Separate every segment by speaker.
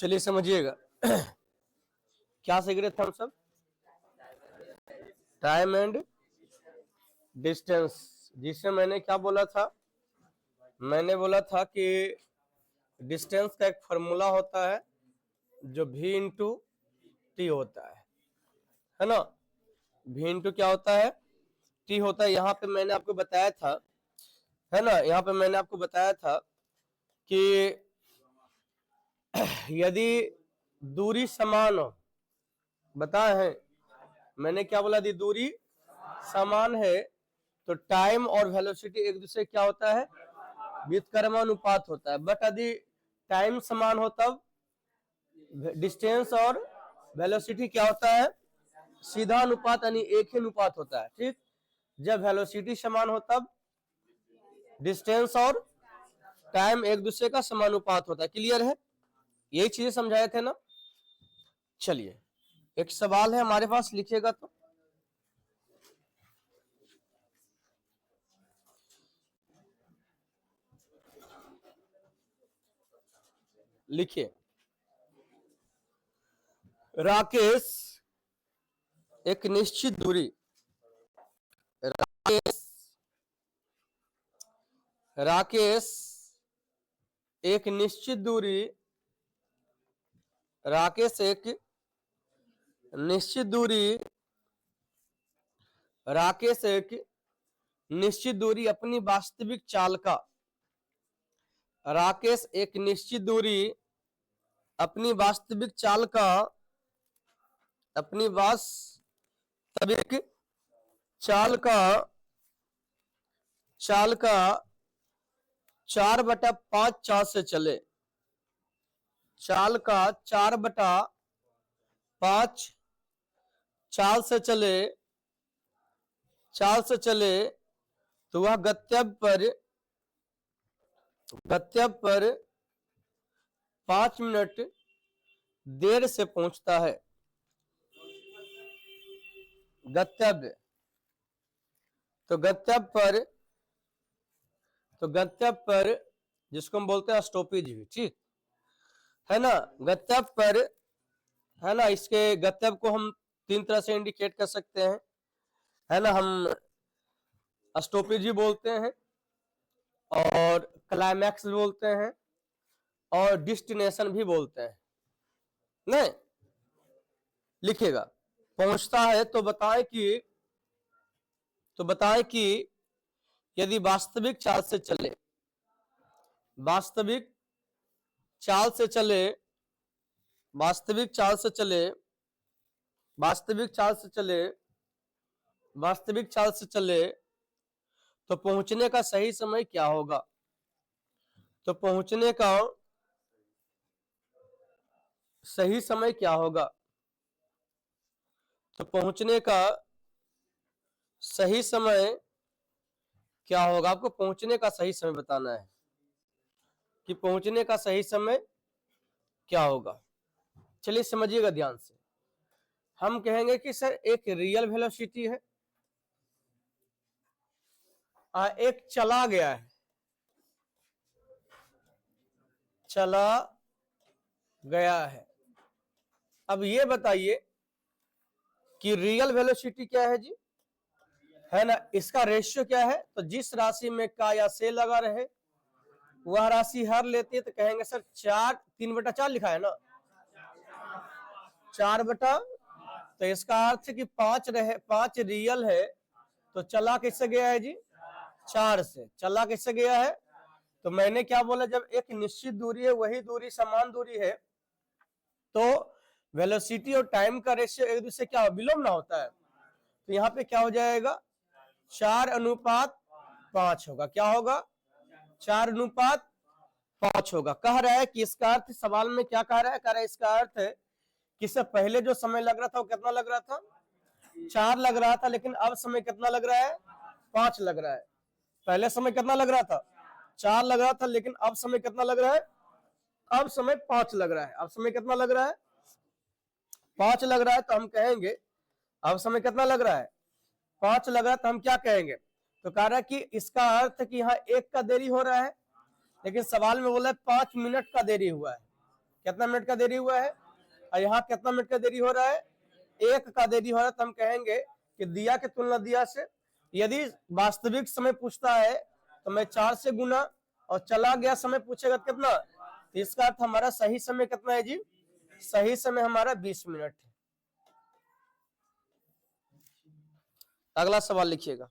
Speaker 1: चलिए समझिएगा। क्या सीख रहे थे हम सब? Time and distance. जिससे मैंने क्या बोला था? मैंने बोला था कि डिस्टेंस का एक फॉर्मूला होता है जो v इंटू टी होता है ना। v इंटू क्या होता है? टी होता है। यहाँ पे मैंने आपको बताया था, है ना, यहाँ पे मैंने आपको बताया था कि यदि दूरी समान हो, बताए हैं मैंने क्या बोला? यदि दूरी समान है तो टाइम और वेलोसिटी एक दूसरे क्या होता है? व्युत्क्रमानुपात होता है। बट यदि टाइम समान हो तब डिस्टेंस और वेलोसिटी क्या होता है? सीधा अनुपात, यानी एक ही अनुपात होता है। ठीक, जब वेलोसिटी समान हो तब डिस्टेंस और टाइम एक दूसरे का समानुपात होता है। क्लियर है? यही चीजें समझाए थे ना। चलिए, एक सवाल है हमारे पास, लिखिएगा तो। लिखिए, राकेश एक निश्चित दूरी राकेश एक निश्चित दूरी राकेश एक निश्चित दूरी राकेश एक निश्चित दूरी अपनी वास्तविक चाल का राकेश एक निश्चित दूरी अपनी वास्तविक चाल का अपनी वास्तविक चाल का 4/5 चाल से चले। चाल का 4/5 चाल से चले तो वह गंतव्य पर 5 मिनट देर से पहुंचता है। गंतव्य तो गंतव्य पर जिसको हम बोलते हैं स्टॉपेज भी, ठीक है ना। गंतव्य पर, है ना, इसके गंतव्य को हम 3 तरह से इंडिकेट कर सकते हैं, है ना। हम स्टॉपेज भी बोलते हैं और क्लाइमैक्स भी बोलते हैं और डेस्टिनेशन भी बोलते हैं। नहीं लिखिएगा, पहुंचता है तो बताएं कि यदि वास्तविक चाल से चले वास्तविक चाल से चले तो पहुंचने का सही समय क्या होगा? तो पहुंचने का सही समय क्या होगा? तो पहुंचने का सही समय क्या होगा? आपको पहुंचने का सही समय बताना है कि पहुंचने का सही समय क्या होगा। चलिए समझिएगा ध्यान से। हम कहेंगे कि सर एक रियल वेलोसिटी है, एक चला गया है। अब ये बताइए कि रियल वेलोसिटी क्या है जी, है ना। इसका रेशियो क्या है? तो जिस राशि में का या से लगा रहे वह राशि हर लेती है, तो कहेंगे सर 3/4 लिखा है ना, 4/, तो इसका अर्थ कि 5 रियल है तो चला किससे गया है जी? 4 से। चला किससे गया है? तो मैंने क्या बोला, जब एक निश्चित दूरी है, वही दूरी समान दूरी है, तो वेलोसिटी और टाइम का रेशियो एक दूसरे क्या विलोम ना होता है। तो यहाँ पे क्या हो जाएगा? 4:5 होगा। क्या होगा? 4:5 होगा। कह रहा है कि इसका अर्थ, सवाल में क्या कह रहा है? इसका अर्थ है कि इससे पहले जो समय लग रहा था वो कितना लग रहा था? 4 लग रहा था, लेकिन अब समय कितना लग रहा है? 5 लग रहा है। पहले समय कितना लग रहा था? 4 लग रहा था, लेकिन अब समय कितना लग रहा है? अब समय 5 लग रहा है। अब समय कितना लग रहा है? 5 लग रहा है। तो हम कहेंगे अब समय कितना लग रहा है? 5 लग रहा है। तो हम क्या कहेंगे? तो कह रहा है कि इसका अर्थ कि यहाँ 1 का देरी हो रहा है, लेकिन सवाल में बोला है 5 मिनट का देरी हुआ है। कितना मिनट का देरी हुआ है, और यहाँ कितना मिनट का देरी हो रहा है, 1 का देरी हो रहा है। तो हम कहेंगे कि दिया की तुलना दिया से, यदि वास्तविक समय पूछता है तो मैं 4 से गुना, और चला गया समय पूछेगा कितना, तो इसका अर्थ हमारा सही समय कितना है जी, सही समय हमारा 20 मिनट है। अगला सवाल लिखिएगा।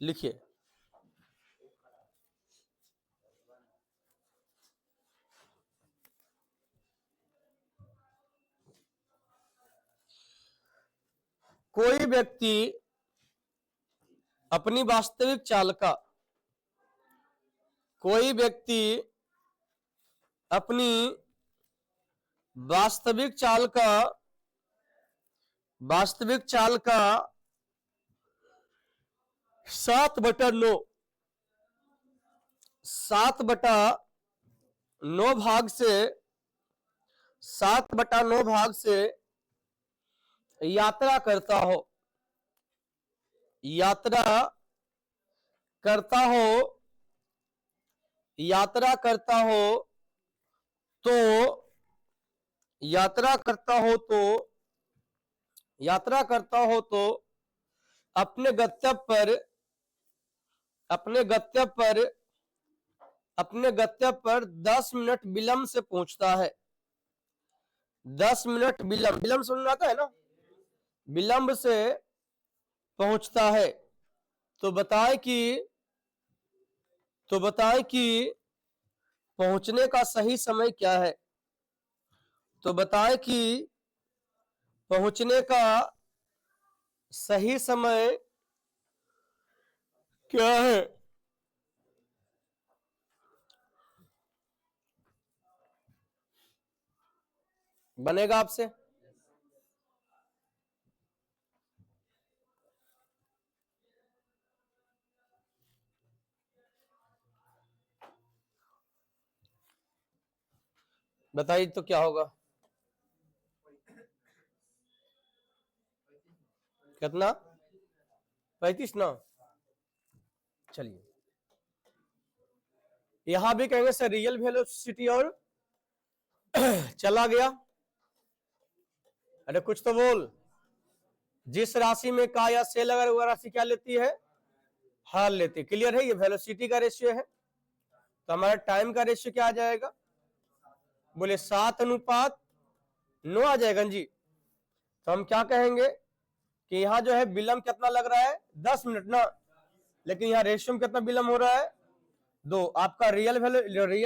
Speaker 1: लिखिए। कोई व्यक्ति अपनी वास्तविक चाल का, कोई व्यक्ति अपनी वास्तविक चाल का 7/9 भाग से 7/9 भाग से यात्रा करता हो, यात्रा करता हो तो अपने गंतव्य पर 10 मिनट विलंब से पहुंचता है। 10 मिनट विलंब समझ में आता है ना, विलंब से पहुंचता है। तो बताए कि पहुंचने का सही समय क्या है, तो बताए कि पहुंचने का सही समय क्या है। बनेगा आपसे? बताइए तो क्या होगा, कितना, 35 ना। चलिए, यहां भी कहेंगे सर रियल वेलोसिटी और चला गया। अरे कुछ तो बोल। जिस राशि में का या सेल अगर वह राशि क्या लेती है, हार लेती। क्लियर है, ये वेलोसिटी का रेशियो है। तो हमारा टाइम का रेशियो क्या आ जाएगा, बोले 7:9 आ जाएगा जी। तो हम क्या कहेंगे कि यहाँ जो है विलंब कितना लग रहा है, 10 मिनट ना, लेकिन यहाँ रेशियो में कितना विलंब हो रहा है, 2। आपका रियल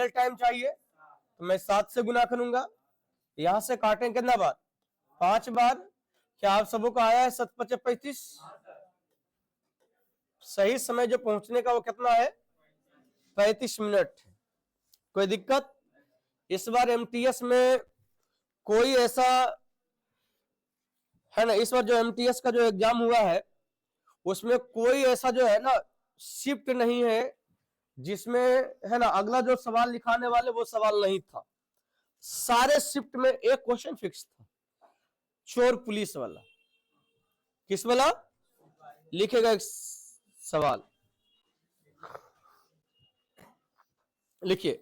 Speaker 1: टाइम चाहिए तो मैं 7 से गुना करूंगा। यहां से काटें कितना बार, 5 बार। क्या आप सबों को आया है 7×5=35? सही समय जो पहुंचने का वो कितना है, 35 मिनट। कोई दिक्कत? इस बार एमटीएस में कोई ऐसा है ना, इस बार जो एमटीएस का जो एग्जाम हुआ है उसमें कोई ऐसा जो है ना शिफ्ट नहीं है जिसमें है ना अगला जो सवाल लिखाने वाले वो सवाल नहीं था। सारे शिफ्ट में एक क्वेश्चन फिक्स था, चोर पुलिस वाला। किस वाला? लिखेगा एक सवाल, लिखिए।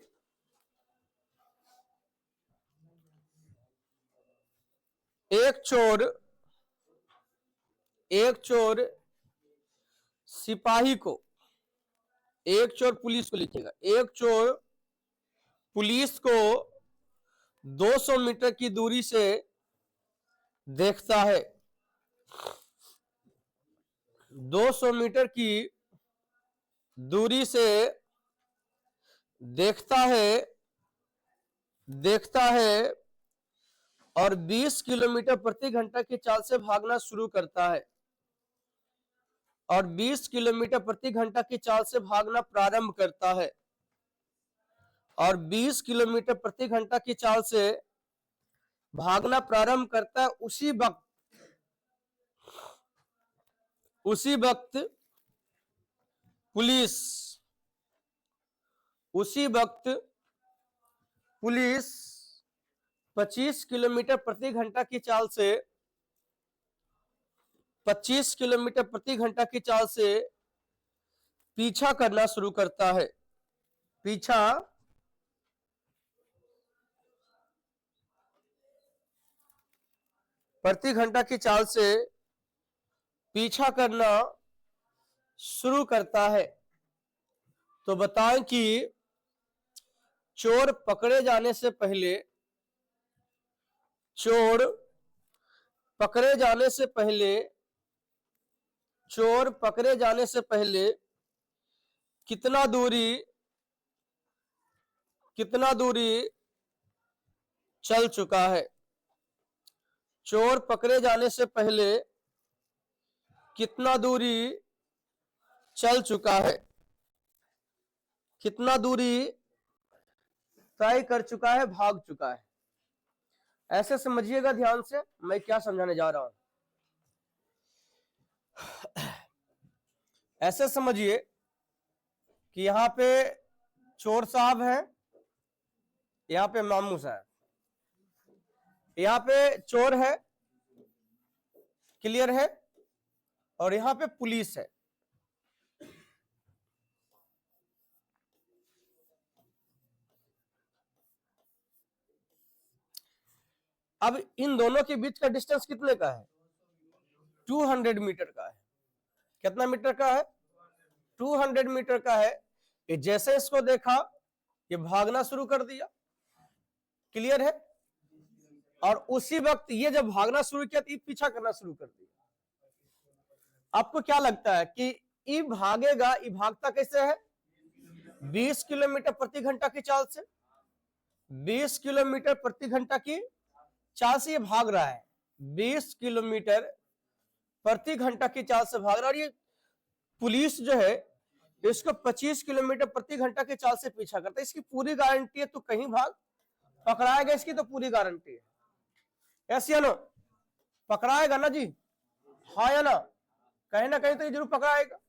Speaker 1: एक चोर सिपाही को, एक चोर पुलिस को लिखेगा, एक चोर पुलिस को 200 मीटर की दूरी से देखता है, 200 मीटर की दूरी से देखता है और 20 किलोमीटर प्रति घंटा की चाल से भागना शुरू करता है, और 20 किलोमीटर प्रति घंटा की चाल से भागना प्रारंभ करता है, और 20 किलोमीटर प्रति घंटा की चाल से भागना प्रारंभ करता है। उसी वक्त उसी वक्त पुलिस 25 किलोमीटर प्रति घंटा की चाल से 25 किलोमीटर प्रति घंटा की चाल से पीछा करना शुरू करता है। पीछा प्रति घंटा की चाल से पीछा करना शुरू करता है। तो बताएं कि चोर पकड़े जाने से पहले चोर पकड़े जाने से पहले कितना दूरी चल चुका है। चोर पकड़े जाने से पहले कितना दूरी चल चुका है, कितना दूरी तय कर चुका है, भाग चुका है। ऐसे समझिएगा ध्यान से मैं क्या समझाने जा रहा हूं। ऐसे समझिए कि यहां पे चोर साहब हैं, यहां पे मामू साहब, यहां पे चोर है, क्लियर है, और यहां पे पुलिस है। अब इन दोनों के बीच का डिस्टेंस कितने का है? 200 मीटर का है। कितना मीटर का है? 200 मीटर का है। ये जैसे इसको देखा ये भागना शुरू कर दिया, क्लियर है, और उसी वक्त ये जब भागना शुरू किया तो ये पीछा करना शुरू कर दिया। आपको क्या लगता है कि ये भागेगा, ये भागता कैसे है? 20 किलोमीटर प्रति घंटा की चाल से। 20 किलोमीटर प्रति घंटा की चाल से ये भाग रहा है। 20 किलोमीटर प्रति घंटा की चाल से भाग रहा है। और ये पुलिस जो है इसको 25 किलोमीटर प्रति घंटा की चाल से पीछा करता है। इसकी पूरी गारंटी है, तो कहीं भाग पकड़ाएगा, इसकी तो पूरी गारंटी है। यस या नो? पकड़ाएगा ना जी? हाँ या ना? कहीं ना कहीं तो ये जरूर पकड़ाएगा।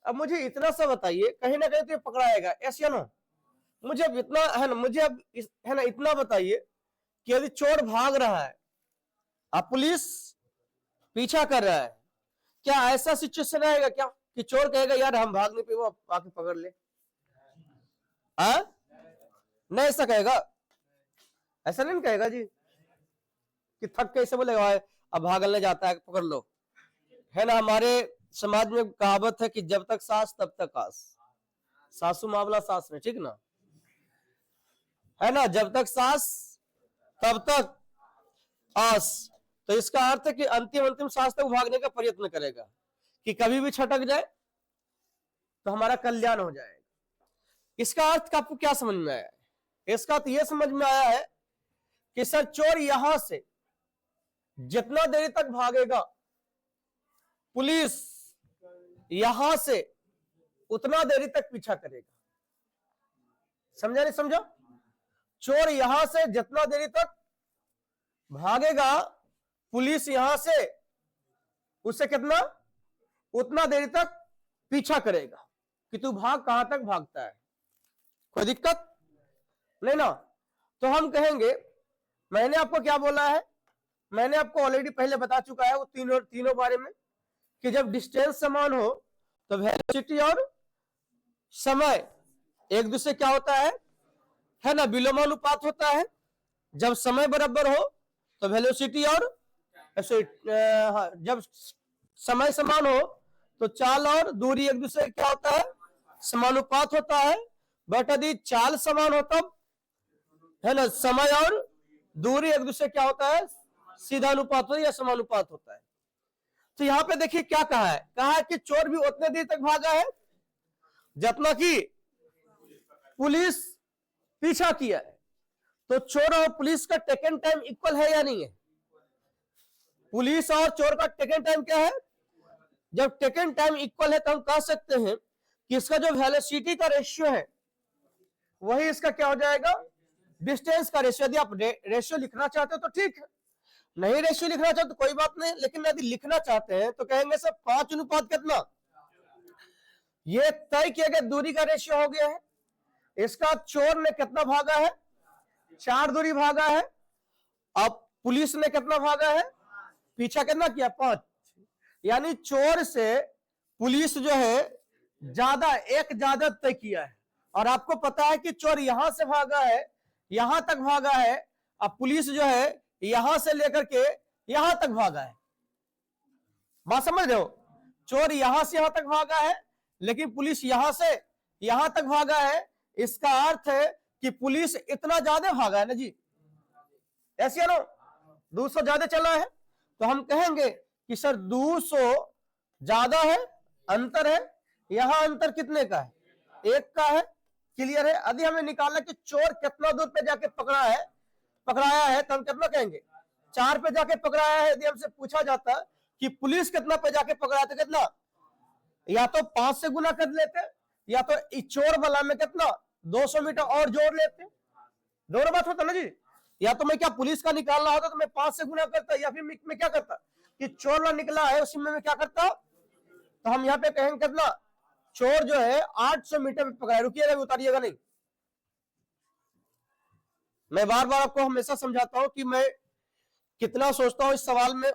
Speaker 1: अब मुझे इतना सा बताइए, कहीं ना कहीं तो ये पकड़ाएगा। यस या नो? मुझे अब इतना है ना, मुझे अब है ना इतना बताइए कि यदि चोर भाग रहा है, अब पुलिस पीछा कर रहा है, क्या ऐसा सिचुएशन रहेगा क्या कि चोर कहेगा यार हम भाग नहीं पे, वो आके पकड़ ले? नहीं ऐसा कहेगा, ऐसा नहीं कहेगा जी कि थक के ऐसे बोलेगा अब भागने जाता है पकड़ लो, है ना। हमारे समाज में कहावत है कि जब तक सास तब तक आस, सासू मामला सास में, ठीक ना, है ना। जब तक सास तब तक आस, तो इसका अर्थ है कि अंतिम सांस तक भागने का प्रयत्न करेगा कि कभी भी छटक जाए तो हमारा कल्याण हो जाएगा। इसका अर्थ आपको क्या समझ में आया है? इसका तो यह समझ में आया है कि सर चोर यहां से जितना देर तक भागेगा, पुलिस यहां से उतना देरी तक पीछा करेगा। समझा नहीं समझा? चोर यहां से जितना देरी तक भागेगा, पुलिस यहां से उससे कितना उतना देरी तक पीछा करेगा कि तू भाग, कहां तक भागता है, कोई दिक्कत नहीं ना। तो हम कहेंगे, मैंने आपको क्या बोला है, मैंने आपको ऑलरेडी पहले बता चुका है वो तीनों बारे में, कि जब डिस्टेंस समान हो तो वेलोसिटी और समय एक दूसरे क्या होता है ना, विलोमानुपात होता है। जब समय बराबर हो तो वेलोसिटी और जब समय समान हो तो चाल और दूरी एक दूसरे क्या होता है, समानुपात होता है। बट यदि चाल समान हो तब, है ना, समय और दूरी एक दूसरे क्या होता है, सीधा अनुपात हो या समानुपात होता है। तो यहां पे देखिए क्या कहा है कि चोर भी उतने देर तक भागा है जितना कि पुलिस पीछा किया है। तो चोर और पुलिस का टेकन टाइम इक्वल है या नहीं है? पुलिस और चोर का टेकन टाइम क्या है? जब टेकन टाइम इक्वल है तो हम कह सकते हैं कि इसका जो वेलोसिटी का रेशियो है वही इसका क्या हो जाएगा, डिस्टेंस का रेशियो। यदि आप रेशियो लिखना चाहते हो तो ठीक है, नहीं रेशियो लिखना चाहते तो कोई बात नहीं, लेकिन यदि लिखना चाहते हैं तो कहेंगे सर 5 अनुपात कितना, ये तय किया गया दूरी का रेशियो हो गया है। इसका चोर ने कितना भागा है, 4 दूरी भागा है। अब पुलिस ने कितना भागा है, पीछा कितना किया, 5। यानी चोर से पुलिस जो है ज्यादा तय किया है। और आपको पता है कि चोर यहां से भागा है, यहां तक भागा है, अब पुलिस जो है यहां से लेकर के यहां तक भागा है। बात समझ रहे हो, चोर यहां से यहां तक भागा है, लेकिन पुलिस यहां से यहां तक भागा है। इसका अर्थ है कि पुलिस इतना ज्यादा भागा है ना जी, ऐसे है ना, 200 ज्यादा चला है। तो हम कहेंगे कि सर 200 ज्यादा है, अंतर है, यहां अंतर कितने का है, 1 का है। क्लियर है। यदि हमें निकालना कि चोर कितना दूर पे जाके पकड़ाया है, तो हम कितना कहेंगे, 4 पे जाके पकड़ाया है। यदि हमसे पूछा जाता कि पुलिस कितना पे जाके पकड़ाया तो कितना, या तो 5 से गुना कर लेते, या तो चोर वाला में कितना 200 मीटर और जोड़ लेते। दोनों बात होता ना जी, या तो मैं क्या पुलिस का निकालना होता तो मैं 5 से गुना करता, या फिर मैं क्या करता कि चोर वाला निकला है उसी में मैं क्या करता। तो हम यहाँ पे कहेंगे कितना, चोर जो है 800 मीटर पे पकड़ा। रुकिएगा, उतारिएगा नहीं। मैं बार बार आपको हमेशा समझाता हूं कि मैं कितना सोचता हूं इस सवाल में,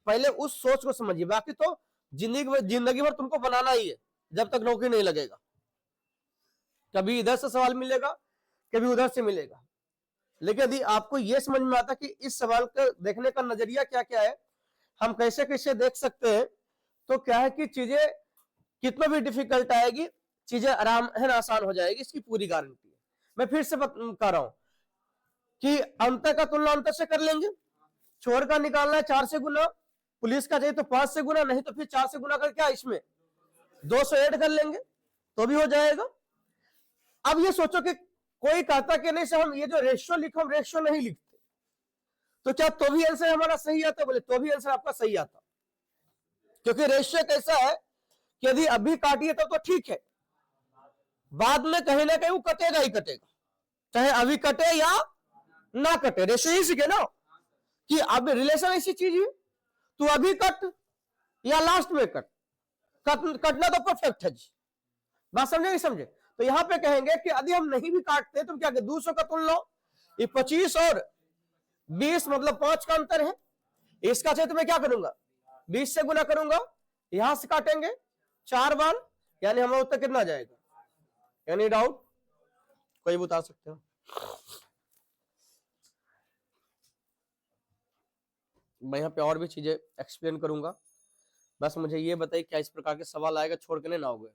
Speaker 1: पहले उस सोच को समझिए। बाकी तो जिंदगी भर तुमको बनाना ही है, जब तक नौकरी नहीं लगेगा। कभी इधर से सवाल मिलेगा, कभी उधर से मिलेगा। लेकिन यदि आपको यह समझ में आता कि इस सवाल का देखने का नजरिया क्या क्या है, हम कैसे कैसे देख सकते हैं, तो क्या है कि चीजें कितना भी डिफिकल्ट आएगी, चीजें आराम है ना, आसान हो जाएगी, इसकी पूरी गारंटी है। मैं फिर से कह रहा हूं कि अंतर का तुलना अंतर से कर लेंगे। चोर का निकालना है 4 से गुना, पुलिस का चाहिए तो 5 से गुना, नहीं तो फिर 4 से गुना कर क्या इसमें 200 ऐड कर लेंगे तो भी हो जाएगा। अब ये सोचो कि कोई कहता कि नहीं सर हम ये जो रेशियो लिखो, हम रेशियो नहीं लिखते, तो क्या तो भी आंसर हमारा सही आता? बोले तो भी आंसर आपका सही आता, क्योंकि रेशियो कैसा है कि यदि अभी काटिए तो ठीक है, बाद में कहीं ना कहीं वो कटेगा ही कटेगा, चाहे अभी कटे या ना कटे। रेशियो ही सीखे ना कि अब रिलेशन ऐसी चीज है, तू अभी कट या लास्ट में कटना तो परफेक्ट है जी। बात समझे नहीं समझे? तो यहां पे कहेंगे कि यदि हम नहीं भी काटते तो क्या 200 का तुल लो, ये 25 और 20 मतलब 5 का अंतर है। इसका चाहिए तो मैं क्या करूंगा, 20 से गुना करूंगा, यहां से काटेंगे 4 बार, यानी हमारा उत्तर कितना जाएगा। एनी डाउट, कोई बता सकते हो? मैं यहाँ पे और भी चीजें एक्सप्लेन करूंगा, बस मुझे ये बताइए क्या इस प्रकार के सवाल आएगा, छोड़ के नहीं ना होगे।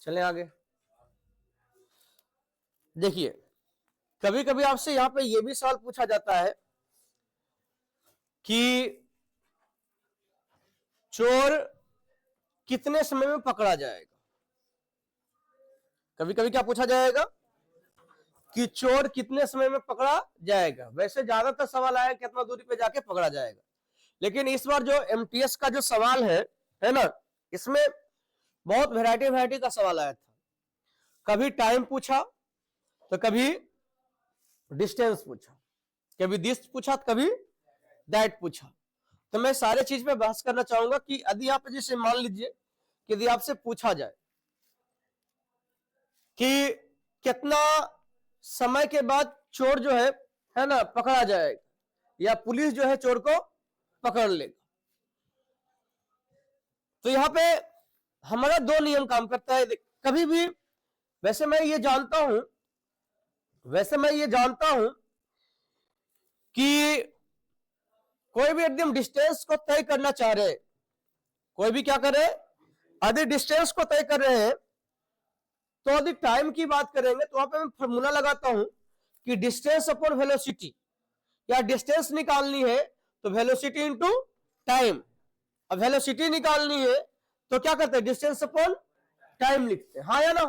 Speaker 1: चलें आगे। देखिए कभी कभी आपसे यहां पे ये भी सवाल पूछा जाता है कि चोर कितने समय में पकड़ा जाएगा। कभी कभी क्या पूछा जाएगा कि चोर कितने समय में पकड़ा जाएगा। वैसे ज्यादातर सवाल आया कितना दूरी पे जाके पकड़ा जाएगा, लेकिन इस बार जो एमटीएस का जो सवाल है ना, इसमें बहुत वैरायटी का सवाल आया था। कभी टाइम पूछा तो कभी डिस्टेंस पूछा, कभी दिस पूछा तो कभी दैट पूछा। तो मैं सारे चीज में बहस करना चाहूंगा कि यदि आप जैसे मान लीजिए कि यदि आपसे पूछा जाए कि कितना समय के बाद चोर जो है ना पकड़ा जाएगा, या पुलिस जो है चोर को पकड़ लेगा, तो यहां पे हमारा 2 नियम काम करता है। कभी भी वैसे मैं ये जानता हूं कि कोई भी एकदम डिस्टेंस को तय करना चाह रहे हैं, कोई भी क्या करे, यदि डिस्टेंस को तय कर रहे हैं तो यदि टाइम की बात करेंगे तो वहां पे मैं फॉर्मूला लगाता हूं कि डिस्टेंस अपॉन वेलोसिटी, या डिस्टेंस निकालनी है तो वेलोसिटी इंटू टाइम। अब वेलोसिटी निकालनी है तो क्या करते हैं, डिस्टेंस अपॉन टाइम लिखते हैं, हाँ या ना।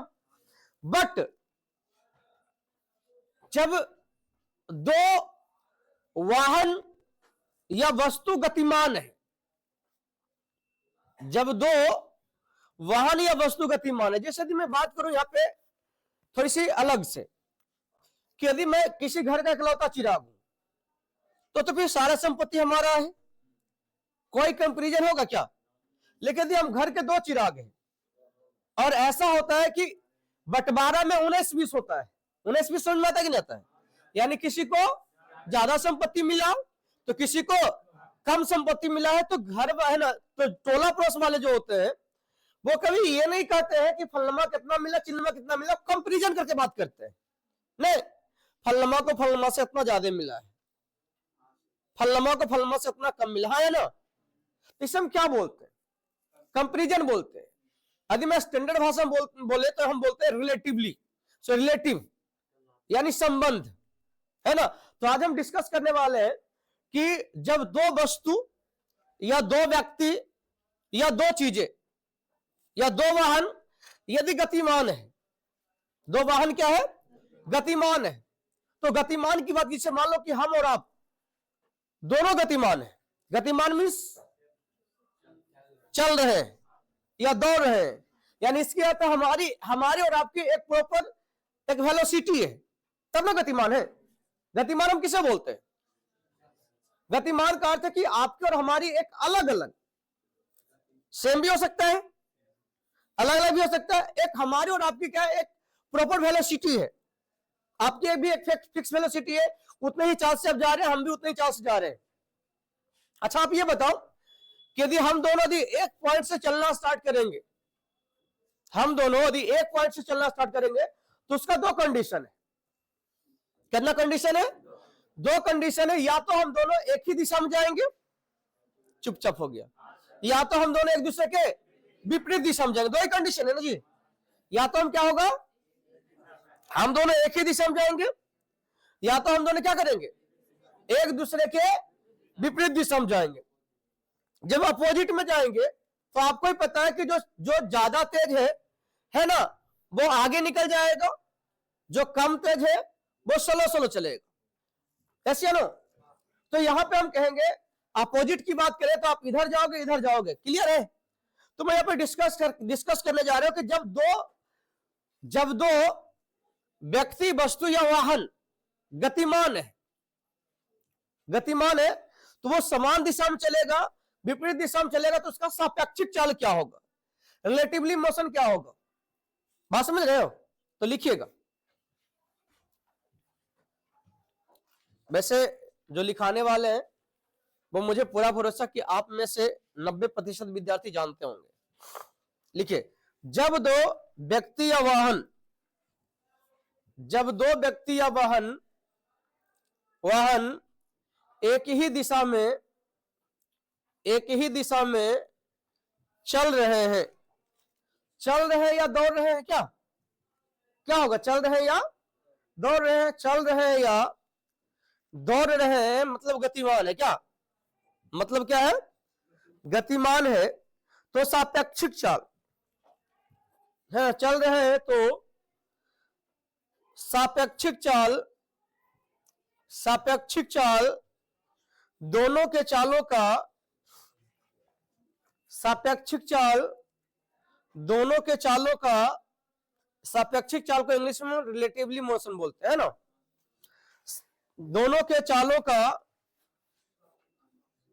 Speaker 1: बट जब दो वाहन या वस्तु गतिमान है, जब दो वाहन या वस्तु गतिमान है, जैसे यदि मैं बात करूं यहां पे थोड़ी सी अलग से, कि यदि मैं किसी घर का इकलौता चिराग हूं तो फिर सारा संपत्ति हमारा है, कोई कंपैरिजन होगा क्या। लेकिन यदि हम घर के दो चिराग हैं और ऐसा होता है कि बंटवारा में 19-20 होता है, 19-20 समझ में आता है कि नहीं आता है, यानी किसी को ज्यादा संपत्ति मिला तो किसी को कम संपत्ति मिला है, तो घर है ना, तो टोला पड़ोस वाले जो होते हैं वो कभी ये नहीं कहते हैं कि फलनमा कितना मिला, चिन्नमा कितना मिला, कंपैरिजन करके बात करते हैं। नहीं, फलनमा को फलनमा से इतना ज्यादा मिला है, फलनमा को फलनमा से इतना कम मिला है ना, इसे हम क्या बोलते हैं, कंपैरिजन बोलते हैं। यदि मैं स्टैंडर्ड भाषा में बोले तो हम बोलते हैं रिलेटिवली, सो रिलेटिव यानी संबंध, है ना। तो आज हम डिस्कस करने वाले हैं कि जब दो वस्तु या दो व्यक्ति या दो चीजें या दो वाहन यदि गतिमान है, दो वाहन क्या है, गतिमान है, तो गतिमान की बात जिससे मान लो कि हम और आप दोनों गतिमान है, गतिमान मीन्स चल रहे हैं या दौड़ रहे हैं, यानी इसके अर्थ हमारे और आपकी एक प्रॉपर एक वेलोसिटी है, तब ना गतिमान है। गतिमान हम किसे बोलते हैं, गतिमान का अर्थ है कि आपकी और हमारी एक अलग अलग, सेम भी हो सकता है, अलग अलग भी हो सकता है, एक हमारी और आपकी क्या है, एक प्रॉपर वेलोसिटी है, आपकी भी एक फिक्स वेलोसिटी है, उतने ही चार्ज से आप जा रहे हैं, हम भी उतने ही चार्ज से जा रहे हैं। अच्छा आप ये बताओ कि यदि हम दोनों यदि एक पॉइंट से चलना स्टार्ट करेंगे, हम दोनों यदि एक पॉइंट से चलना स्टार्ट करेंगे तो उसका दो कंडीशन है, कितना कंडीशन है, दो कंडीशन है, या तो हम दोनों एक ही दिशा में जाएंगे, चुपचाप हो गया, या तो हम दोनों एक दूसरे के विपरीत दिशा में जाएंगे, दो ही कंडीशन है ना जी। या तो हम क्या होगा, हम दोनों एक ही दिशा में जाएंगे, या तो हम दोनों क्या करेंगे, एक दूसरे के विपरीत दिशा में जाएंगे। जब अपोजिट में जाएंगे तो आपको ही पता है कि जो ज्यादा तेज है ना, वो आगे निकल जाएगा, जो कम तेज है वो स्लो चलेगा, ऐसे है ना। तो यहां पे हम कहेंगे अपोजिट की बात करें तो आप इधर जाओगे इधर जाओगे, क्लियर है। तो मैं यहां पे डिस्कस करने जा रहा हूं कि जब दो व्यक्ति वस्तु या वाहन गतिमान है तो वो समान दिशा में चलेगा, विपरीत दिशा में चलेगा तो उसका सापेक्षिक चाल क्या होगा, रिलेटिवली मोशन क्या होगा, बात समझ रहे हो। तो लिखिएगा, वैसे जो लिखाने वाले हैं वो मुझे पूरा भरोसा कि आप में से 90% विद्यार्थी जानते होंगे। लिखिए, जब दो व्यक्ति या वाहन एक ही दिशा में चल रहे हैं या दौड़ रहे हैं, क्या होगा, चल रहे हैं या दौड़ रहे हैं, चल रहे हैं या दौड़ रहे हैं मतलब गतिमान है, क्या मतलब, क्या है, गतिमान है, तो सापेक्षिक चाल है, चल रहे हैं तो सापेक्षिक चाल दोनों के चालों का, सापेक्षिक चाल को इंग्लिश में रिलेटिवली मोशन बोलते हैं ना। दोनों के चालों का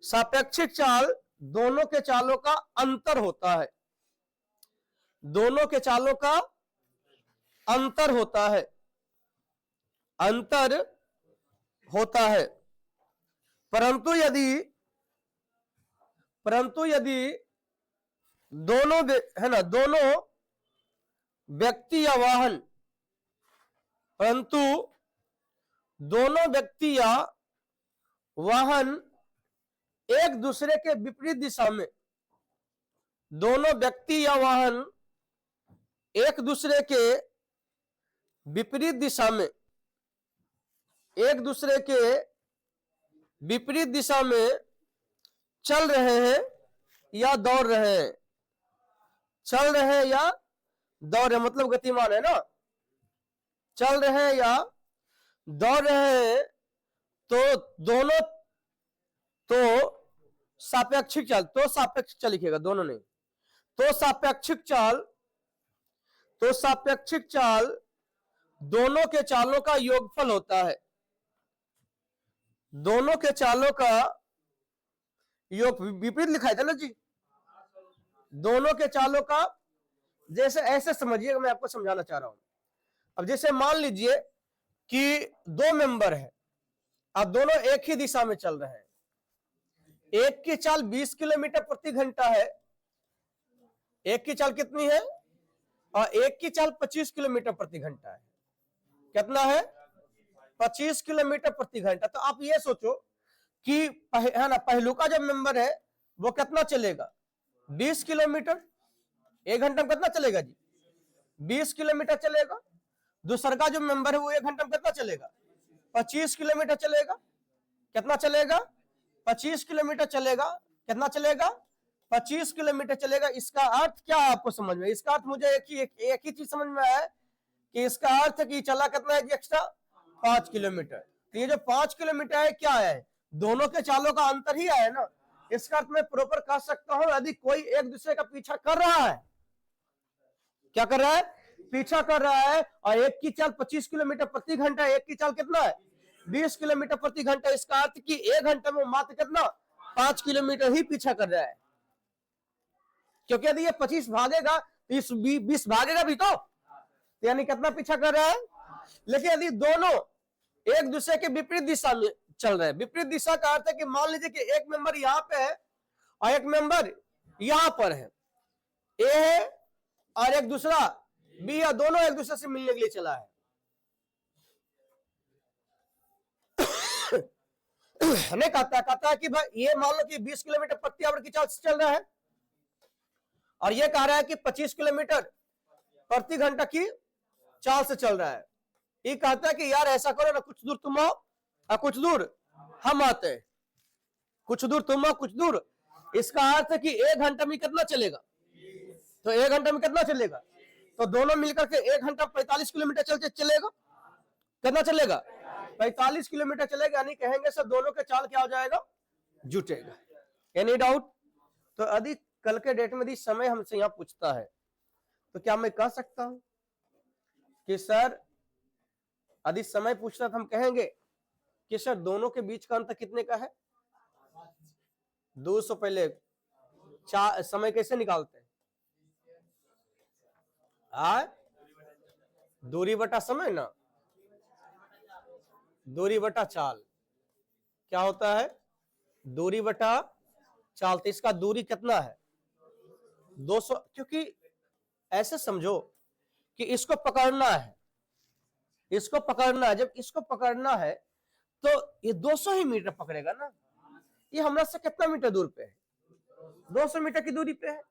Speaker 1: सापेक्षिक चाल दोनों के चालों का अंतर होता है, दोनों के चालों का अंतर होता है। परंतु यदि दोनों व्यक्ति या वाहन परंतु दोनों व्यक्ति या वाहन एक दूसरे के विपरीत दिशा में, दोनों व्यक्ति या वाहन एक दूसरे के विपरीत दिशा में, एक दूसरे के विपरीत दिशा में चल रहे हैं या दौड़ रहे हैं। चल रहे हैं या दौड़ रहे, मतलब गतिमान है ना। चल रहे हैं या दौड़ रहे हैं तो दोनों, तो सापेक्षिक चाल, तो सापेक्षिक चाल लिखिएगा, दोनों नहीं। तो सापेक्षिक चाल, तो सापेक्षिक चाल दोनों के चालों का योगफल होता है। दोनों के चालों का योग, विपरीत लिखा था ना जी, दोनों के चालों का, जैसे ऐसे समझिएगा, मैं आपको समझाना चाह रहा हूं। अब जैसे मान लीजिए कि दो मेंबर है, अब दोनों एक ही दिशा में चल रहे हैं। एक की चाल 20 किलोमीटर प्रति घंटा है, एक की चाल कितनी है, और एक की चाल 25 किलोमीटर प्रति घंटा है। कितना है, 25 किलोमीटर प्रति घंटा। तो आप ये सोचो कि है ना, पहलू का जो मेंबर है वो कितना चलेगा, 20 किलोमीटर, एक घंटा में कितना चलेगा जी, 20 किलोमीटर चलेगा। दूसरा का जो मेंबर है वो एक घंटा में कितना चलेगा, 25 किलोमीटर चलेगा। कितना चलेगा, 25 किलोमीटर चलेगा। कितना चलेगा, 25 किलोमीटर चलेगा। इसका अर्थ क्या है आपको समझ में, इसका अर्थ मुझे एक ही चीज समझ में आया है कि इसका अर्थ है कि चला कितना है एक्स्ट्रा, 5 किलोमीटर। तो ये जो 5 किलोमीटर है क्या है, दोनों के चालों का अंतर ही आया ना। इसका अर्थ मैं प्रॉपर कह सकता हूं, यदि कोई एक दूसरे का पीछा कर रहा है, क्या कर रहा है, पीछा कर रहा है, और एक की चाल 25 किलोमीटर प्रति घंटा, एक की चाल कितना है, 20 किलोमीटर प्रति घंटा। इसका अर्थ कि एक घंटे में मात्र कितना, 5 किलोमीटर ही पीछा कर रहा है। क्योंकि यदि ये 25 भागेगा तो 20 भागेगा भी, तो यानी कितना पीछा कर रहा है। लेकिन यदि दोनों एक दूसरे के विपरीत दिशा में चल रहे हैं, विपरीत दिशा का अर्थ है कि मान लीजिए कि एक मेंबर यहां पे है और एक मेंबर यहां पर है, ए है और एक दूसरा बी है, दोनों एक दूसरे से मिलने के लिए चला है। नहीं कहता है कि भाई ये मान लो कि 20 किलोमीटर प्रति आवर की चाल से चल रहा है, और ये कह रहा है कि 25 किलोमीटर प्रति घंटा की चाल से चल रहा है। ये कहता है कि यार ऐसा करो ना, कुछ दूर तुम आओ और कुछ दूर हम आते हैं, कुछ दूर तुम आओ कुछ दूर। इसका अर्थ है कि एक घंटा में कितना चलेगा, तो एक घंटा में कितना चलेगा, तो दोनों मिलकर के एक घंटा 45 किलोमीटर चलेगा। कितना चलेगा, 45 किलोमीटर चलेगा। यानी कहेंगे सर दोनों के चाल क्या हो जाएगा, जुटेगा। Any doubt. तो यदि कल के डेट में यदि समय हमसे यहां पूछता है तो क्या मैं कह सकता हूं कि सर, यदि समय पूछता तो हम कहेंगे कि सर दोनों के बीच का अंतर कितने का है, 200। पहले समय कैसे निकालते हैं, दूरी बटा समय ना, दूरी बटा चाल। क्या होता है, दूरी बटा चाल। तो इसका दूरी कितना है, 200। क्योंकि ऐसे समझो कि इसको पकड़ना है, इसको पकड़ना है। जब इसको पकड़ना है तो ये 200 ही मीटर पकड़ेगा ना। ये हमरा से कितना मीटर दूर पे है, 200 मीटर की दूरी पे है।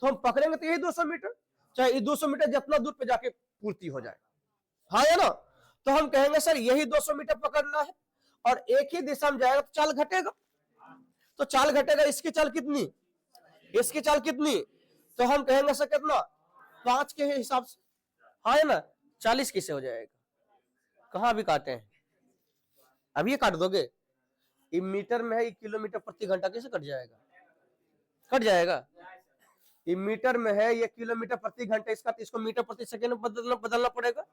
Speaker 1: तो हम पकड़ेंगे तो यही 200 मीटर, चाहे ये 200 मीटर जितना दूर पे जाके पूर्ति हो जाए, हाँ या ना। तो हम कहेंगे सर यही 200 मीटर पकड़ना है, और एक ही दिशा में जाएगा तो चाल घटेगा। तो चाल घटेगा, इसकी चाल कितनी, इसकी चाल कितनी, तो हम कहेंगे सर कितना, 5 के हिसाब से, हाँ है ना। 40 किससे हो जाएगा, कहां भी काटे हैं, अब ये काट दोगे, ये मीटर में है, ये किलोमीटर प्रति घंटा कैसे कट जाएगा, कट जाएगा। ये मीटर में है, ये किलोमीटर प्रति घंटा, इसका इसको मीटर प्रति सेकंड बदलना पड़ेगा।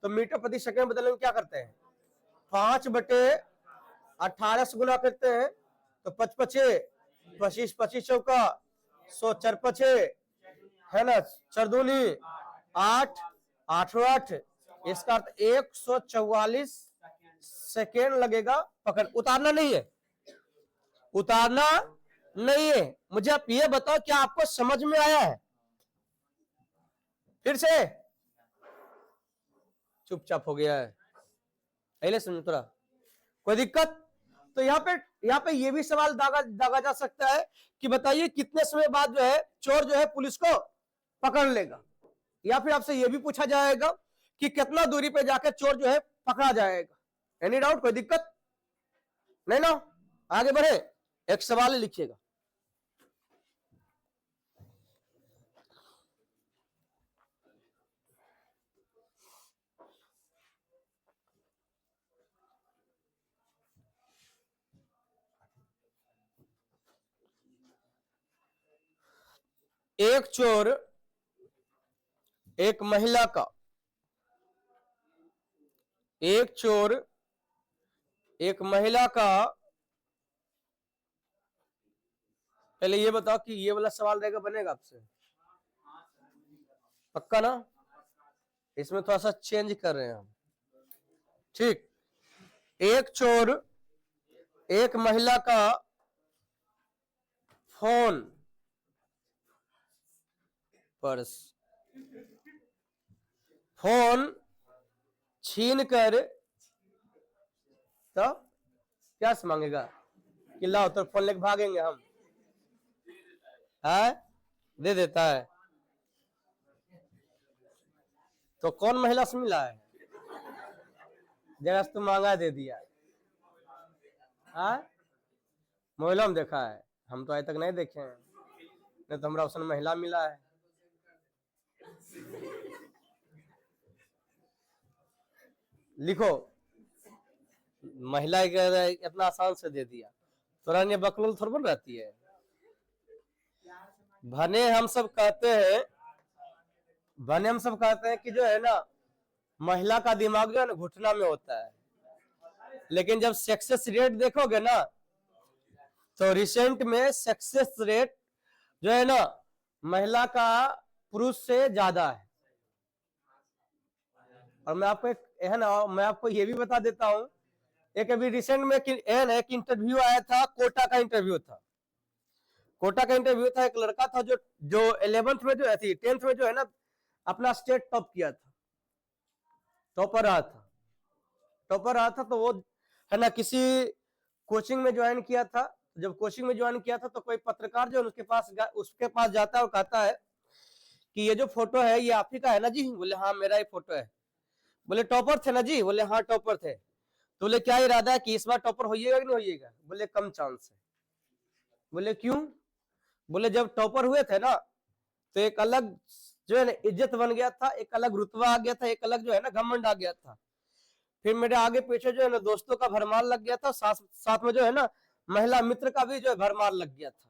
Speaker 1: तो मीटर प्रति सेकंड बदलने में क्या करते हैं, 5/18 से गुना करते हैं, तो 5×5 25, 25 चौका 100, 4×5 है ना, 4×2 8, 8×8, इसका अर्थ 144 सेकेंड लगेगा पकड़। उतारना नहीं है, उतारना नहीं है। मुझे आप ये बताओ क्या आपको समझ में आया है, फिर से चुपचाप हो गया है, पहले समझो थोड़ा, कोई दिक्कत? तो यहाँ पे ये भी सवाल दागा जा सकता है कि बताइए कितने समय बाद जो है चोर जो है पुलिस को पकड़ लेगा, या फिर आपसे ये भी पूछा जाएगा कि कितना दूरी पे जाकर चोर जो है पकड़ा जाएगा। Any doubt? कोई दिक्कत नहीं ना? आगे बढ़े, एक सवाल लिखिएगा। एक चोर एक महिला का, एक चोर एक महिला का, पहले ये बताओ कि ये वाला सवाल रहेगा, बनेगा आपसे? पक्का ना? इसमें थोड़ा सा चेंज कर रहे हैं हम, ठीक। एक चोर एक महिला का फोन, पर्स, फोन छीन कर, तो क्या से मांगेगा कि लाओ तो फोन लेके भागेंगे हम? है, दे देता है। तो कौन महिला से मिला है? जरा से तो मांगा दे दिया। महिला में देखा है, हम तो आज तक नहीं देखे हैं, नहीं तो हमारा ऑप्शन महिला मिला है। लिखो, महिला इतना आसान से दे दिया, थोड़ा ये बकलोल थोड़ा बन रहती है। भने हम सब कहते हैं कि जो है ना महिला का दिमाग जो है ना घुटना में होता है, लेकिन जब सक्सेस रेट देखोगे ना तो रिसेंट में सक्सेस रेट जो है ना महिला का पुरुष से ज्यादा है। और मैं आपको है ना, मैं आपको ये भी बता देता हूं, एक अभी रिसेंट में एक इंटरव्यू आया था, कोटा का इंटरव्यू था। कोटा का इंटरव्यू था, एक लड़का था जो 11th में जो है 10th में जो है ना अपना स्टेट टॉप किया था, टॉपर रहा था। तो वो है ना किसी कोचिंग में ज्वाइन किया था। जब कोचिंग में ज्वाइन किया था तो कोई पत्रकार जो है उसके पास जाता है और कहता है कि ये जो फोटो है ये आप ही का है ना जी? बोले हाँ मेरा ही फोटो है। बोले टॉपर थे ना जी? बोले हाँ टॉपर थे। तो बोले क्या इरादा है कि इस बार टॉपर होइएगा कि नहीं होइएगा? बोले कम चांस है। बोले क्यों? बोले जब टॉपर हुए थे ना तो एक अलग जो है ना इज्जत बन गया था, एक अलग रुतबा आ गया था, एक अलग जो है ना घमंड आ गया था। फिर मेरे आगे पीछे जो है ना दोस्तों का भरमार लग गया था, साथ में जो है ना महिला मित्र का भी जो है भरमार लग गया था,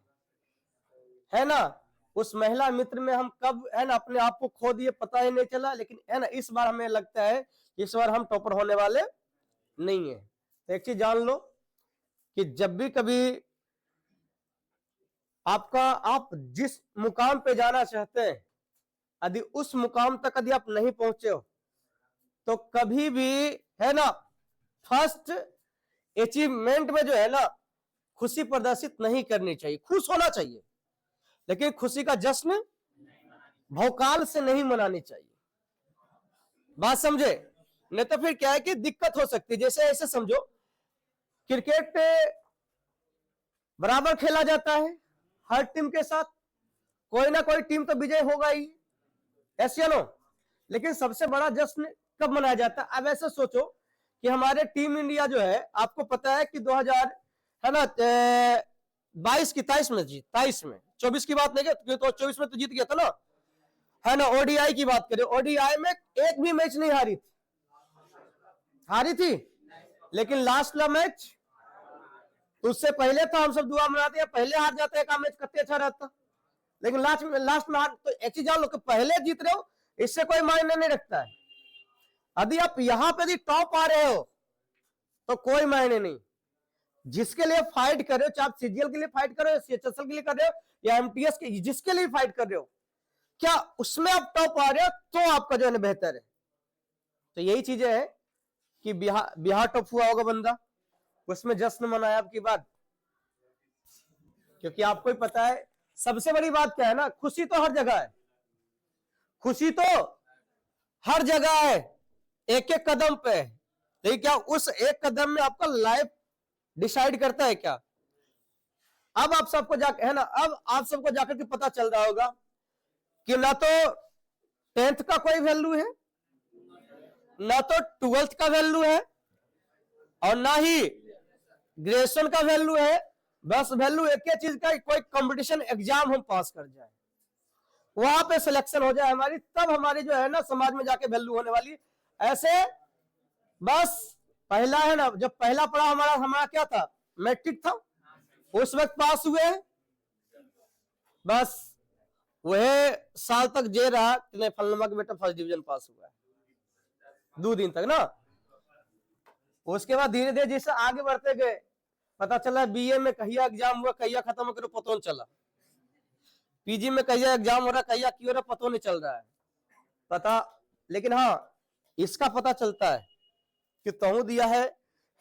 Speaker 1: है ना। उस महिला मित्र में हम कब है ना अपने आप को खो दिए पता ही नहीं चला। लेकिन है ना इस बार हमें लगता है इस बार हम टॉपर होने वाले नहीं है। तो एक चीज जान लो कि जब भी कभी आप जिस मुकाम पे जाना चाहते हैं, यदि उस मुकाम तक यदि आप नहीं पहुंचे हो तो कभी भी है ना फर्स्ट अचीवमेंट में जो है ना खुशी प्रदर्शित नहीं करनी चाहिए। खुश होना चाहिए लेकिन खुशी का जश्न भौकाल से नहीं मनानी चाहिए। बात समझे? नहीं तो फिर क्या है कि दिक्कत हो सकती है। जैसे ऐसे समझो, क्रिकेट बराबर खेला जाता है हर टीम के साथ, कोई ना कोई टीम तो विजय होगा ही, ऐसे नो। लेकिन सबसे बड़ा जश्न कब मनाया जाता है? अब ऐसे सोचो कि हमारे टीम इंडिया जो है, आपको पता है कि 2000 है ना 22 की 23 में जीत, 23 में, 24 की बात नहीं की तो 24 में तो जीत गया था ना, है ना। ओडीआई की बात करें, ओडीआई में एक भी मैच नहीं हारी थी, लेकिन लास्ट का मैच तो उससे पहले तो हम सब दुआ मनाते हैं पहले हार जाते हैं, का मैच कितने अच्छा रहता, लेकिन लास्ट में हार। तो एक चीज जान लो कि पहले जीत रहे हो इससे कोई मायने नहीं रखता है। यदि आप यहां पे टॉप आ रहे हो तो कोई मायने नहीं। जिसके लिए फाइट कर रहे हो, चाहे आप सीजीएल के लिए फाइट कर रहे हो, सीएचएसएल के लिए कर रहे हो, या एमटीएस के, जिसके लिए फाइट कर रहे हो, क्या उसमें आप टॉप आ रहे हो तो आपका जो है बेहतर है। तो यही चीजें है कि बिहार टॉप हुआ होगा बंदा, उसमें जश्न मनाया आपकी बात, क्योंकि आपको ही पता है सबसे बड़ी बात क्या है ना, खुशी तो हर जगह है, खुशी तो हर जगह है। एक एक कदम पे है, लेकिन क्या उस एक कदम में आपका लाइफ डिसाइड करता है क्या? अब आप सबको जाकर है ना, अब आप सबको जाकर के पता चल रहा होगा कि ना तो 10th का कोई वैल्यू है, ना तो 12th का वैल्यू है, और ना ही ग्रेजुएशन का वैल्यू है। बस वैल्यू एक ही चीज का, कोई कंपटीशन एग्जाम हम पास कर जाए, वहां पे सिलेक्शन हो जाए हमारी, तब हमारी जो है ना समाज में जाके वैल्यू होने वाली। ऐसे बस पहला है ना, जब पहला पढ़ा हमारा हमारा क्या था, मैट्रिक था, उस वक्त पास हुए, बस वह साल तक जे रहा कि फलनमा के बेटा फर्स्ट डिवीजन पास हुआ है, 2 दिन तक ना। उसके बाद धीरे धीरे जैसे आगे बढ़ते गए, पता चला बीए में कहिया एग्जाम हुआ, कहिया खत्म हो, पता नहीं चला। पीजी में कहिया एग्जाम हो रहा, कहिया क्यों हो रहा, पता नहीं चल रहा है पता। लेकिन हाँ, इसका पता चलता है कि तहु दिया है